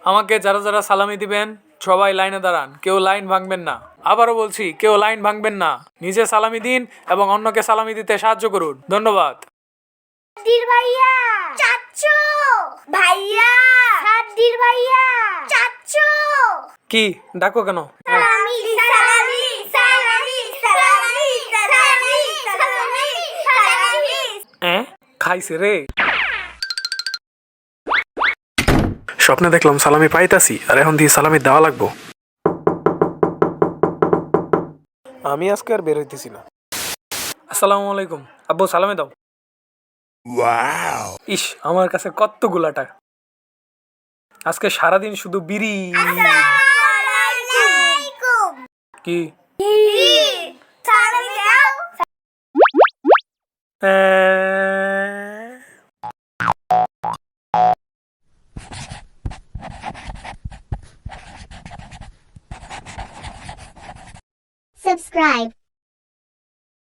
আমাকে যারা যারা সালামি দিবেন সবাই লাইনে দাঁড়ান, কেউ লাইন ভাঙবেন না। আবারও বলছি, কেউ লাইন ভাঙবেন না। নিজে সালামি দিন এবং অন্যকে সালামি দিতে সাহায্য করুন। ধন্যবাদ। সাদ্দির ভাইয়া, চাচ্চু ভাইয়া, সাদ্দির ভাইয়া, চাচ্চু। কি ডাকো কেন? সালামি সালামি সালামি সালামি সালামি সালামি সালামি। খাইছে রে। স্বপ্নে দেখলাম সালামি পাইতাছি, আর এখন দিয়ে সালামি দেওয়া লাগবো। আমি আজকে আর বের হইতেছি না। আসসালামু আলাইকুম আব্বু, সালামি দাও। ইস, আমার কাছে কতগুলা টাকা। আজকে সারাদিন শুধু বিড়ি। আসসালামালাইকুম। কি সালামি দাও। Subscribe.